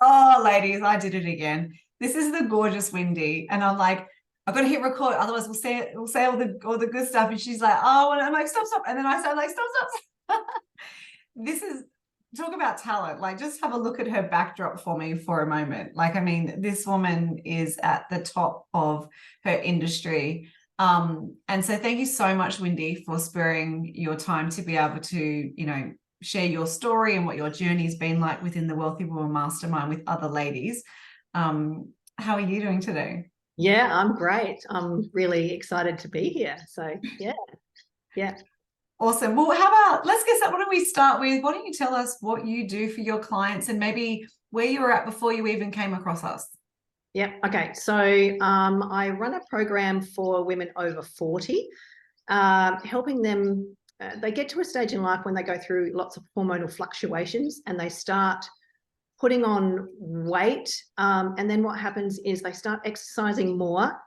Oh, ladies, I did it again. This is the gorgeous Wendy, and I'm like, I've got to hit record, otherwise we'll say all the good stuff. And she's like, oh, and I'm like, stop, stop, and then I sound like, stop, stop. This is talk about talent. Like, just have a look at her backdrop for me for a moment. Like, I mean, this woman is at the top of her industry. And so thank you so much, Wendy, for sparing your time to be able to, share your story and what your journey's been like within the Wealthy Woman Mastermind with other ladies. How are you doing today? Yeah, I'm great. I'm really excited to be here. So yeah, yeah. Awesome. Well, how about let's get that. Why don't we start with, why don't you tell us what you do for your clients and maybe where you were at before you even came across us? Yeah. Okay. So I run a program for women over 40, helping them. They get to a stage in life when they go through lots of hormonal fluctuations and they start putting on weight. And then what happens is they start exercising more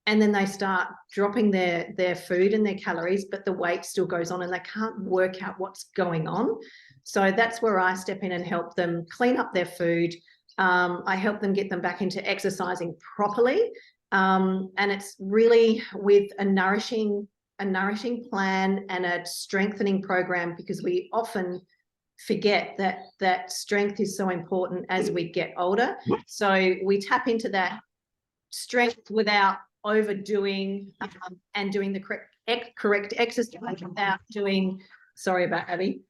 and then they start dropping their food and their calories, but the weight still goes on and they can't work out what's going on. So that's where I step in and help them clean up their food. I help them get them back into exercising properly. And it's really with a nourishing plan and a strengthening program, because we often forget that strength is so important as we get older. So we tap into that strength without overdoing, and doing the correct exercise without doing, sorry about Abby,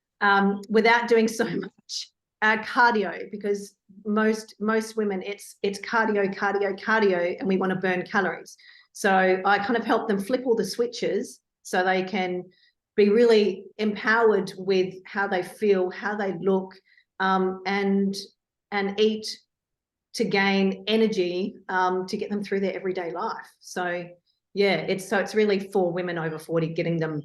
without doing so much cardio, because most women it's cardio, and we want to burn calories. So I kind of help them flip all the switches so they can be really empowered with how they feel, how they look, and eat to gain energy, to get them through their everyday life. So yeah, it's really for women over 40, getting them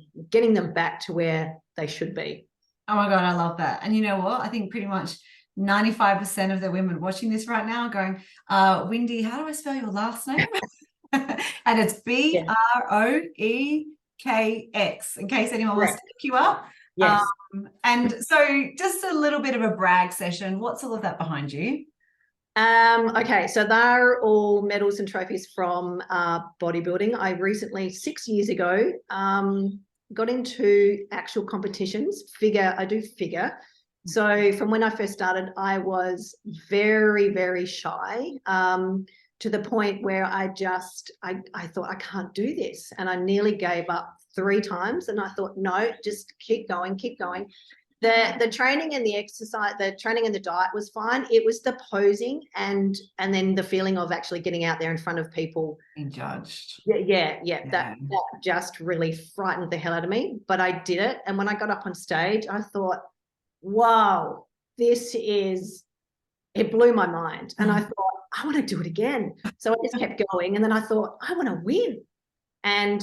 back to where they should be. Oh my God, I love that. And you know what? I think pretty much 95% of the women watching this right now are going, Wendy, how do I spell your last name? And it's Yeah, Broekx, in case anyone wants to correct. look you up. Yes. And so just a little bit of a brag session. What's all of that behind you? Okay, so they're all medals and trophies from bodybuilding. I recently, 6 years ago, got into actual competitions. I do figure. So from when I first started, I was very, very shy, to the point where I thought, I can't do this. And I nearly gave up 3 times. And I thought, no, just keep going, keep going. The training and the exercise, the training and the diet was fine. It was the posing and then the feeling of actually getting out there in front of people. Being judged. Yeah. Yeah. That just really frightened the hell out of me. But I did it. And when I got up on stage, I thought, wow, it blew my mind. And I thought, I want to do it again. So I just kept going. And then I thought, I want to win. And,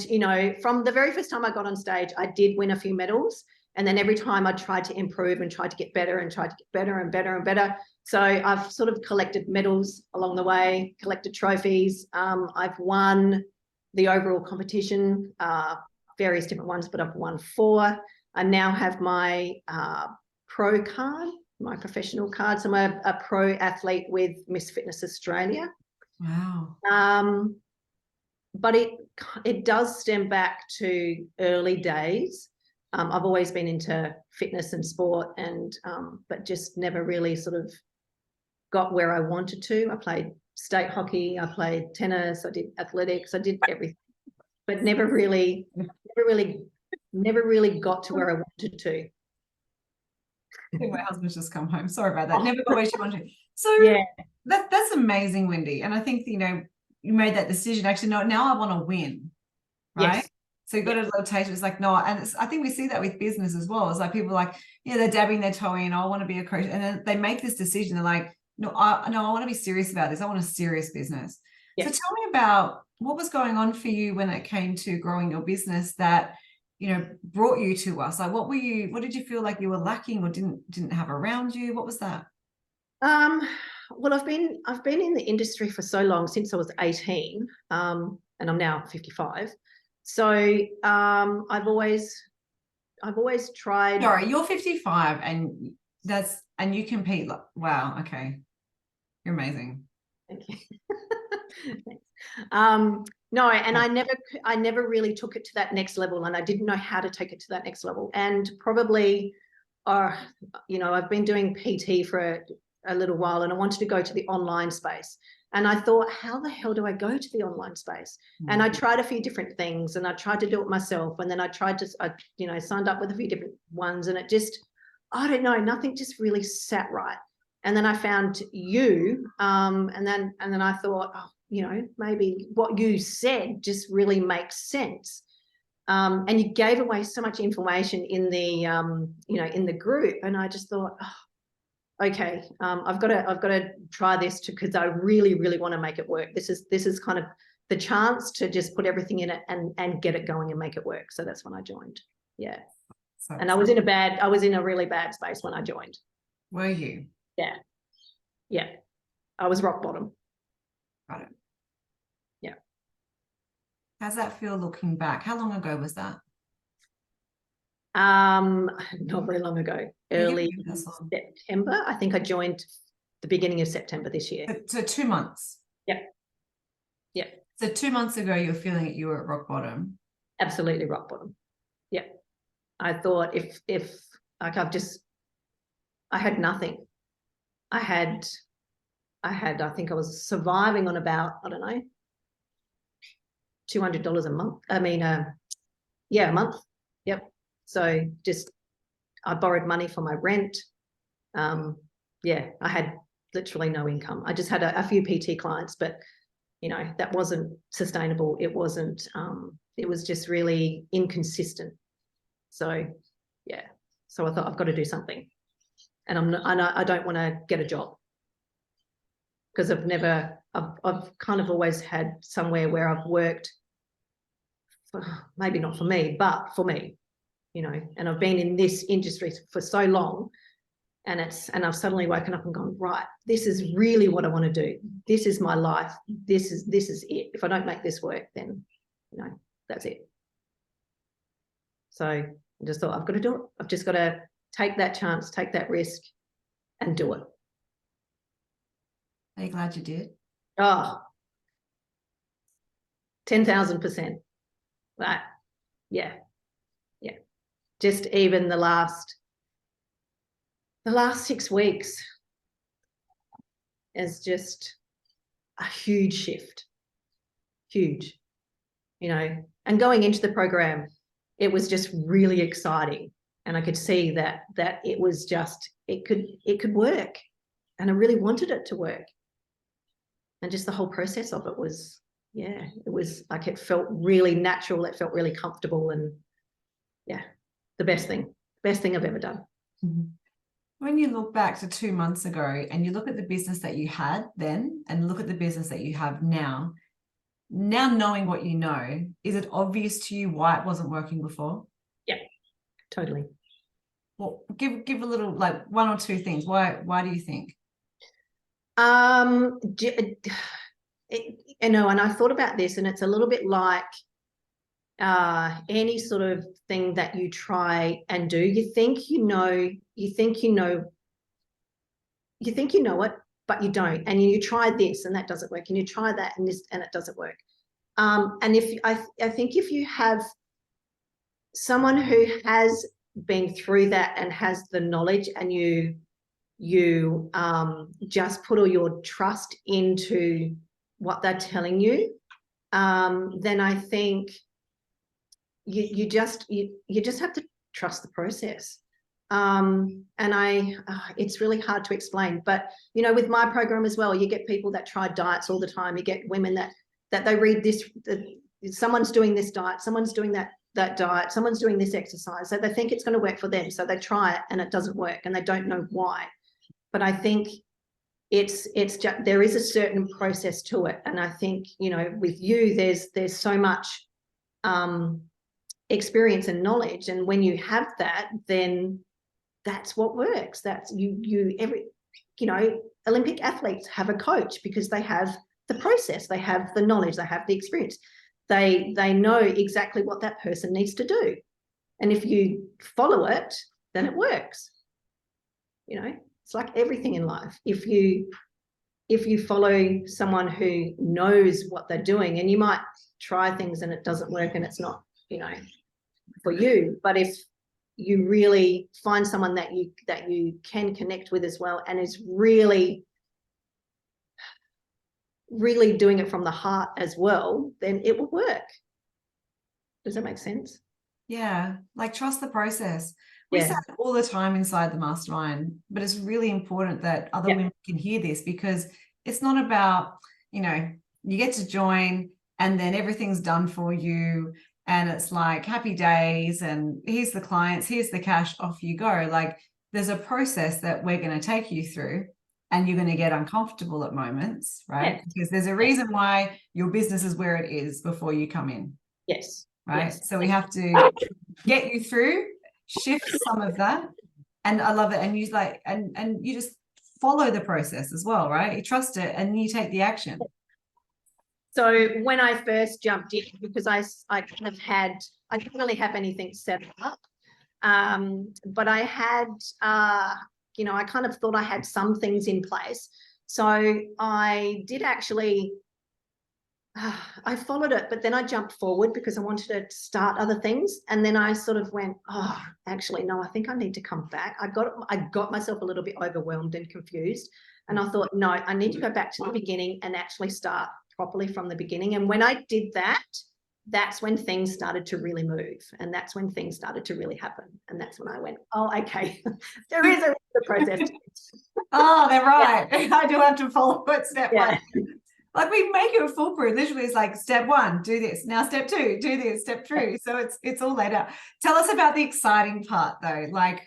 from the very first time I got on stage, I did win a few medals. And then every time I tried to improve and tried to get better and tried to get better and better and better. So I've sort of collected medals along the way, collected trophies. I've won the overall competition, various different ones, but I've won 4. I now have my pro card, my professional card. So I'm a pro athlete with Miss Fitness Australia. Wow. But it does stem back to early days. I've always been into fitness and sport, and but just never really sort of got where I wanted to. I played state hockey, I played tennis, I did athletics, I did everything, but never really got to where I wanted to. I think my husband's just come home. Sorry about that. Never got where she wanted to. So Yeah. that's amazing, Wendy. And I think, you made that decision. Actually, no, now I want to win. Right. Yes. So you got a little taste. It's like, no, and I think we see that with business as well. It's like people are like, they're dabbing their toe in. Oh, I want to be a coach. And then they make this decision. They're like, no, I want to be serious about this. I want a serious business. Yeah. So tell me about what was going on for you when it came to growing your business that, brought you to us. Like, what did you feel like you were lacking or didn't have around you? What was that? Well, I've been in the industry for so long, since I was 18, and I'm now 55. So I've always tried. Sorry, you're 55 and you compete. Wow. Okay. You're amazing. Thank you. Thanks. No, and I never really took it to that next level, and I didn't know how to take it to that next level. And probably, you know, I've been doing PT for a little while, and I wanted to go to the online space. And I thought, how the hell do I go to the online space? And I tried a few different things, and I tried to do it myself. And then I you know, signed up with a few different ones, and it just, I don't know, nothing just really sat right. And then I found you, and then I thought, oh, you know, maybe what you said just really makes sense. And you gave away so much information in the, you know, in the group, and I just thought, oh, okay, I've got to try this because I really, really want to make it work. This is kind of the chance to just put everything in it and get it going and make it work. So that's when I joined. Yeah. So and I was in a really bad space when I joined. Were you? Yeah. Yeah. I was rock bottom. Got it. Yeah. How's that feel looking back? How long ago was that? Not very long ago. Early September. I think I joined the beginning of September this year. So 2 months. Yep. Yeah. So 2 months ago, you were feeling that you were at rock bottom. Absolutely rock bottom. Yeah. I thought if like I had nothing. I think I was surviving on about, I don't know, $200 a month. I mean, yeah, a month. Yep. So just, I borrowed money for my rent. Yeah, I had literally no income. I just had a few PT clients, but you know, that wasn't sustainable. It wasn't, it was just really inconsistent. So yeah, so I thought I've got to do something. And I don't want to get a job because I've kind of always had somewhere where I've worked, maybe not for me, but for me, you know, and I've been in this industry for so long, and I've suddenly woken up and gone, right, this is really what I want to do. This is my life. This is it. If I don't make this work, then, you know, that's it. So I just thought, I've got to do it. I've just got to take that chance, take that risk and do it. Are you glad you did? Oh, 10,000%. Right. Yeah. Yeah. Just even the last 6 weeks is just a huge shift. Huge. You know, and going into the program, it was just really exciting. And I could see that it was just, it could work. And I really wanted it to work. And just the whole process of it was, yeah, it was like, it felt really natural. It felt really comfortable. And yeah, the best thing I've ever done. Mm-hmm. When you look back to 2 months ago and you look at the business that you had then and look at the business that you have now knowing what you know, is it obvious to you why it wasn't working before? Yeah, totally. Well, give a little, like, one or two things. Why do you think? You know, and I thought about this, and it's a little bit like any sort of thing that you try and do. You think you know it, but you don't. And you try this and that doesn't work, and you try that and this and it doesn't work. And I think if you have someone who has been through that and has the knowledge, and you just put all your trust into what they're telling you, then I think you just have to trust the process. And it's really hard to explain, but you know, with my program as well, you get people that try diets all the time. You get women that they read this, someone's doing this diet, someone's doing that diet, someone's doing this exercise, so they think it's going to work for them, so they try it and it doesn't work, and they don't know why. But I think it's just, there is a certain process to it. And I think, you know, with you, there's so much experience and knowledge, and when you have that, then that's what works. That's Olympic athletes have a coach because they have the process, they have the knowledge, they have the experience, they know exactly what that person needs to do, and if you follow it, then it works. You know, it's like everything in life. If you if you follow someone who knows what they're doing, and you might try things and it doesn't work and it's not, you know, for you, but if you really find someone that you can connect with as well and is really doing it from the heart as well, then it will work. Does that make sense? Yeah, like trust the process. We Yeah. say it all the time inside the mastermind, but it's really important that other women can hear this, because it's not about, you know, you get to join and then everything's done for you and it's like happy days and here's the clients, here's the cash, off you go. Like there's a process that we're going to take you through, and you're going to get uncomfortable at moments, right? Yeah. Because there's a reason why your business is where it is before you come in. Yes. Right. Yes. So we have to get you through, shift some of that. And I love it. And you like, and you just follow the process as well, right? You trust it and you take the action. So when I first jumped in, because I kind of had, I didn't really have anything set up, but I had, you know, I kind of thought I had some things in place. So I did actually, I followed it, but then I jumped forward because I wanted to start other things. And then I sort of went, oh, actually, no, I think I need to come back. I got myself a little bit overwhelmed and confused. And I thought, no, I need to go back to the beginning and actually start properly from the beginning. And when I did that, that's when things started to really move. And that's when things started to really happen. And that's when I went, oh, okay, there is a process. Oh, they're right. Yeah. I do have to follow it step by Yeah. Like we make it foolproof. Literally, it's like step 1, do this. Now step 2, do this. Step 3. So it's all laid out. Tell us about the exciting part though. Like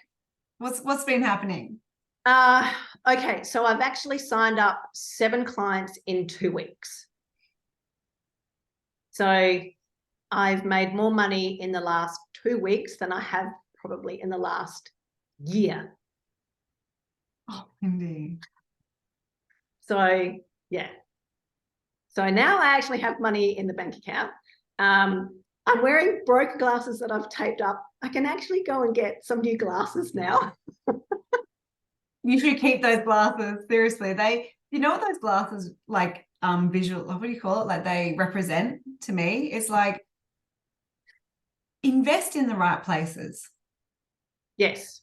what's been happening? Okay, so I've actually signed up 7 clients in 2 weeks. So I've made more money in the last 2 weeks than I have probably in the last year. Oh, indeed. So yeah. So now I actually have money in the bank account. I'm wearing Broekx glasses that I've taped up. I can actually go and get some new glasses now. You should keep those glasses. Seriously. You know what those glasses like visual, what do you call it? Like they represent to me. It's like invest in the right places. Yes.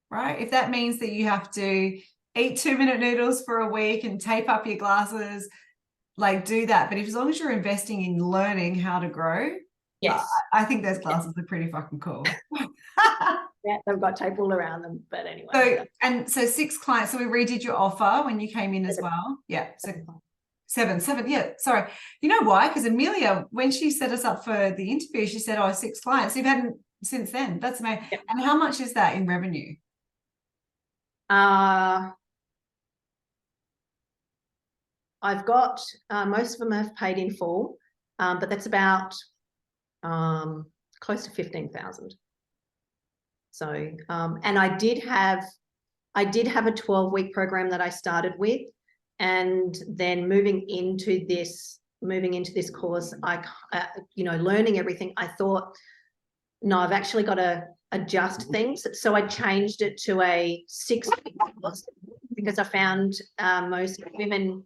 Right? If that means that you have to eat 2-minute noodles for a week and tape up your glasses, like do that. But if as long as you're investing in learning how to grow, yes, I think those glasses are pretty fucking cool. Yeah, they've got tape all around them. But anyway. So 6 clients. So we redid your offer when you came in as well. Yeah. So 7. Yeah. Sorry. You know why? Because Amelia, when she set us up for the interview, she said, oh, 6 clients. You've had since then. That's amazing. Yep. And how much is that in revenue? I've got most of them have paid in full, but that's about close to 15,000. So and I did have a 12-week program that I started with, and then moving into this course, I you know, learning everything, I thought, no, I've actually got to adjust things. So I changed it to a 6-week course because I found most women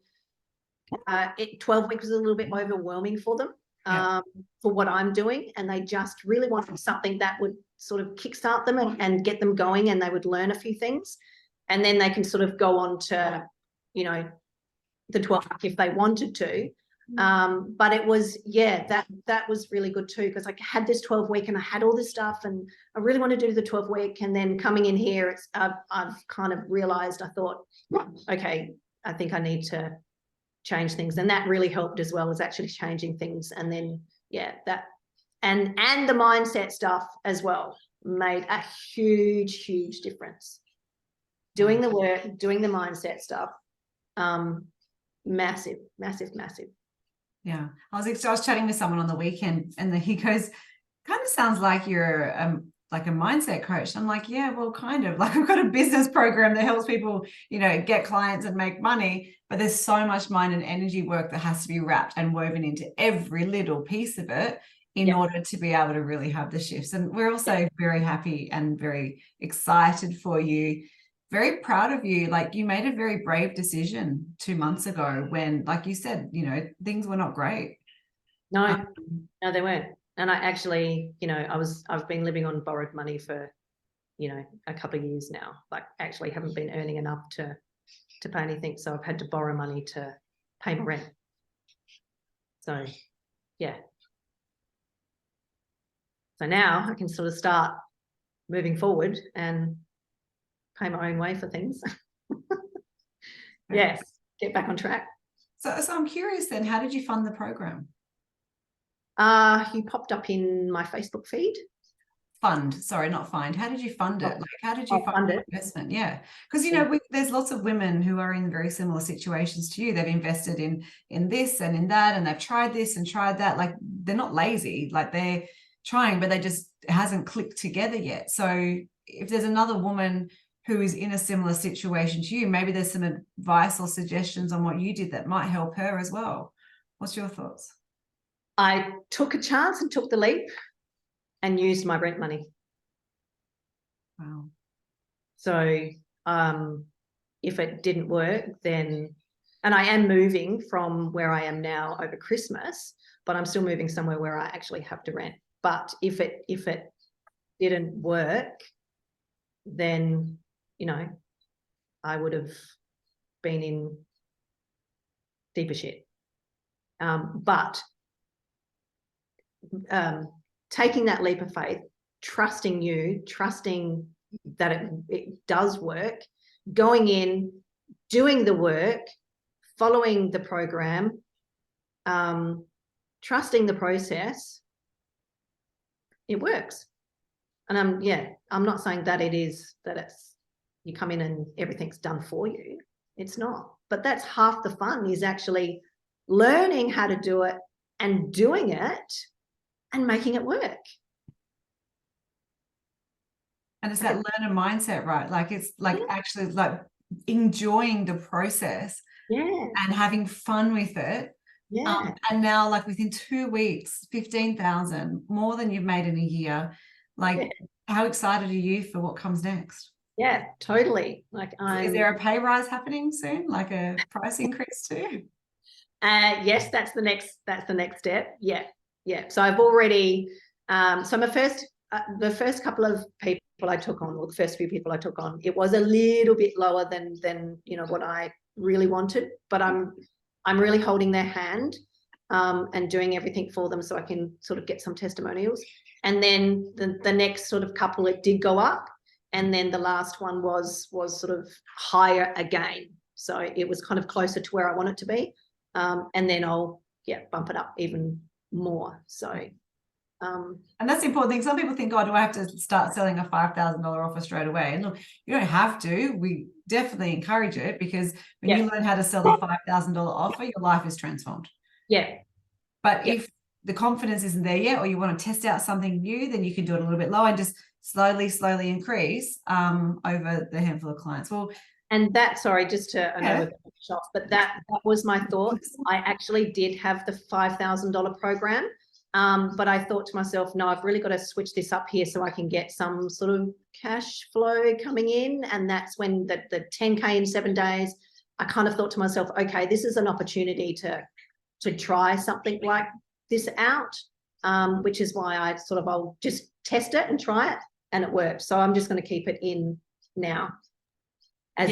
12 weeks was a little bit overwhelming for them, for what I'm doing, and they just really wanted something that would sort of kickstart them and get them going, and they would learn a few things, and then they can sort of go on to, you know, the 12 if they wanted to. But it was, yeah, that was really good too, because I had this 12-week and I had all this stuff and I really wanted to do the 12-week, and then coming in here, it's I've kind of realized, I thought, okay, I think I need to change things, and that really helped as well, as actually changing things. And then that and the mindset stuff as well made a huge difference. Doing the work, doing the mindset stuff, massive. Yeah, I was chatting with someone on the weekend, and he goes, kind of sounds like you're like a mindset coach. I'm like, yeah, well, kind of. Like, I've got a business program that helps people, you know, get clients and make money, but there's so much mind and energy work that has to be wrapped and woven into every little piece of it in order to be able to really have the shifts. And we're also very happy and very excited for you very proud of you. Like, you made a very brave decision 2 months ago when, like you said, you know, things were not great. No, no, they weren't. And I actually, you know, I've been living on borrowed money for, you know, a couple of years now. Like, actually haven't been earning enough to pay anything. So I've had to borrow money to pay my rent. So yeah. So now I can sort of start moving forward and pay my own way for things. Yes, get back on track. So I'm curious then, how did you fund the program? You popped up in my Facebook feed. Fund, sorry, not find. How did you fund it? Like, how did you fund the investment? Yeah, because, you know, there's lots of women who are in very similar situations to you. They've invested in this and in that, and they've tried this and tried that. Like, they're not lazy, like they're trying, but it hasn't clicked together yet. So if there's another woman who is in a similar situation to you, maybe there's some advice or suggestions on what you did that might help her as well. What's your thoughts? I took a chance and took the leap and used my rent money. Wow. So if it didn't work, then, and I am moving from where I am now over Christmas, but I'm still moving somewhere where I actually have to rent. But if it didn't work, then, you know, I would have been in deeper shit. But taking that leap of faith, trusting that it does work, going in, doing the work, following the program, trusting the process, it works. And I'm not saying that it's you come in and everything's done for you. It's not. But that's half the fun, is actually learning how to do it and doing it and making it work. And it's that learner mindset, right? Like, it's like actually like enjoying the process and having fun with it. And now, like, within 2 weeks, 15,000, more than you've made in a year. Like, how excited are you for what comes next? Yeah, totally. Like, is there a pay rise happening soon, like a price increase too? Yes, that's the next step. Yeah. So I've already so the first couple of people I took on, or the first few people I took on, it was a little bit lower than you know what I really wanted, but I'm really holding their hand and doing everything for them so I can sort of get some testimonials. And then the next sort of couple, it did go up, and then the last one was sort of higher again, so it was kind of closer to where I want it to be. And then I'll bump it up even more. So and that's the important thing. Some people think, oh, do I have to start selling a $5,000 offer straight away? And look, you don't have to. We definitely encourage it, because when you learn how to sell a $5,000 offer, your life is transformed. But if the confidence isn't there yet, or you want to test out something new, then you can do it a little bit lower and just slowly increase over the handful of clients. Well, and that, sorry, just to, I know we're going to off, but that was my thoughts. I actually did have the $5,000 program, but I thought to myself, no, I've really got to switch this up here so I can get some sort of cash flow coming in. And that's when the 10K in 7 days, I kind of thought to myself, okay, this is an opportunity to try something like this out, which is why I'll just test it and try it, and it worked. So I'm just going to keep it in now. That's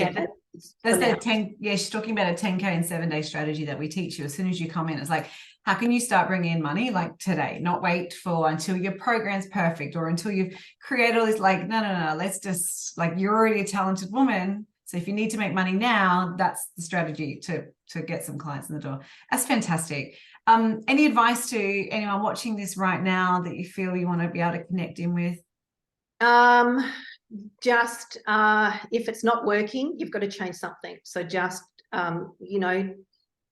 that 10. Yeah, she's talking about a 10K in 7 day strategy that we teach you as soon as you come in. It's like, how can you start bringing in money like today? Not wait for until your program's perfect or until you've created all this. Like, no. Let's just, like, you're already a talented woman. So if you need to make money now, that's the strategy to get some clients in the door. That's fantastic. Any advice to anyone watching this right now that you feel you want to be able to connect in with? Just if it's not working, you've got to change something. So just you know,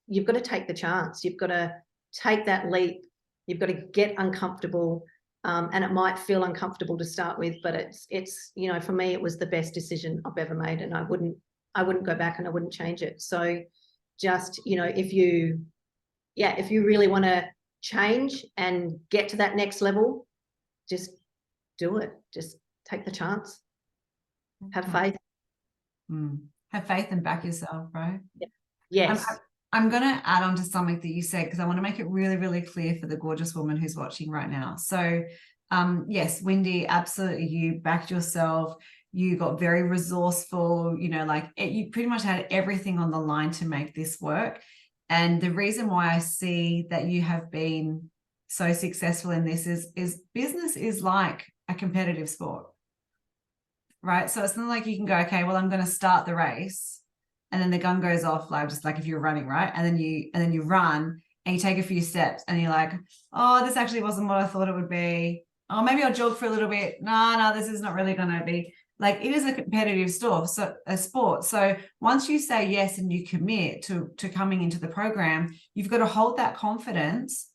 you've got to take the chance. You've got to take that leap. You've got to get uncomfortable, and it might feel uncomfortable to start with, but it's you know, for me, it was the best decision I've ever made, and I wouldn't go back, and I wouldn't change it. So just, you know, if you really want to change and get to that next level, just do it. Just take the chance. Have faith. Have faith and back yourself, right? Yes. I'm going to add on to something that you said, because I want to make it really, really clear for the gorgeous woman who's watching right now. So yes, Wendy, absolutely. You backed yourself. You got very resourceful, you know, like you pretty much had everything on the line to make this work. And the reason why I see that you have been so successful in this is business is like a competitive sport, right? So it's not like you can go, okay, well, I'm going to start the race, and then the gun goes off, like just like if you're running, right? And then you run and you take a few steps and you're like, oh, this actually wasn't what I thought it would be. Oh, maybe I'll jog for a little bit. No, this is not really going to be. Like, it is a competitive sport. So once you say yes and you commit to coming into the program, you've got to hold that confidence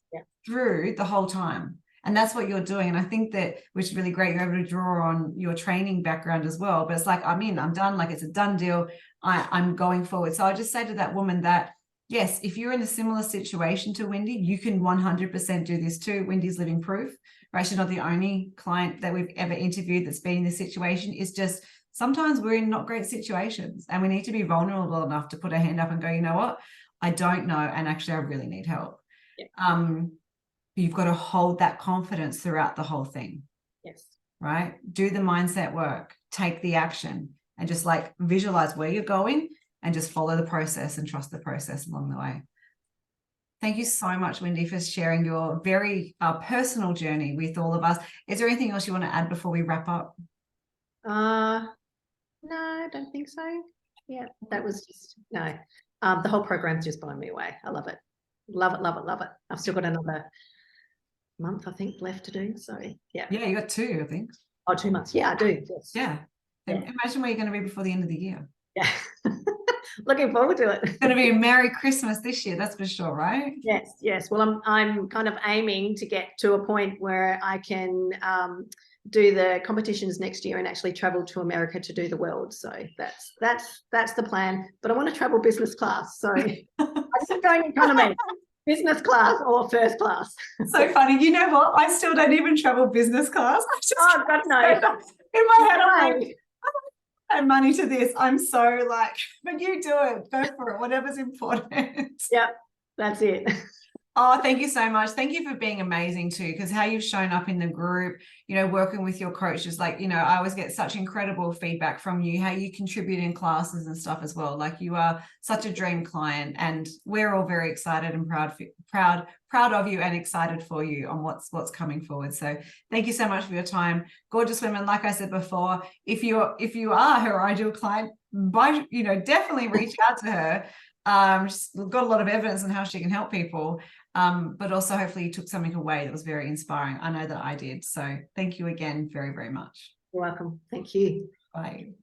through the whole time. And that's what you're doing. And I think that, which is really great, you're able to draw on your training background as well. But it's like, I'm done. Like, it's a done deal. I'm going forward. So I just say to that woman that, yes, if you're in a similar situation to Wendy, you can 100% do this too. Wendy's living proof, right? She's not the only client that we've ever interviewed that's been in this situation. It's just sometimes we're in not great situations, and we need to be vulnerable enough to put our hand up and go, you know what? I don't know. And actually, I really need help. Yeah. You've got to hold that confidence throughout the whole thing. Yes. Right? Do the mindset work, take the action, and just like visualize where you're going and just follow the process and trust the process along the way. Thank you so much, Wendy, for sharing your very personal journey with all of us. Is there anything else you want to add before we wrap up? No, I don't think so. Yeah, that was just, no. The whole program's just blown me away. I love it. Love it, love it, love it. I've still got another month, I think, left to do. So yeah. Yeah, you got 2, I think. Oh, 2 months. Yeah, I do. Yes. Yeah. Imagine where you're going to be before the end of the year. Yeah. Looking forward to it. It's going to be a Merry Christmas this year, that's for sure, right? Yes. Well, I'm kind of aiming to get to a point where I can do the competitions next year and actually travel to America to do the world. So that's the plan. But I want to travel business class. So I'm just going economy. Business class or first class. So funny. You know what? I still don't even travel business class. Oh, God, no. In my head, I'm like, I don't have money to this. I'm so like, but you do it. Go for it. Whatever's important. Yep, that's it. Oh, thank you so much. Thank you for being amazing too, because how you've shown up in the group, you know, working with your coaches, like, you know, I always get such incredible feedback from you, how you contribute in classes and stuff as well. Like, you are such a dream client, and we're all very excited and proud of you and excited for you on what's coming forward. So thank you so much for your time. Gorgeous women, like I said before, if you are her ideal client, definitely reach out to her. She's got a lot of evidence on how she can help people. But also hopefully you took something away that was very inspiring. I know that I did. So thank you again very, very much. You're welcome. Thank you. Bye.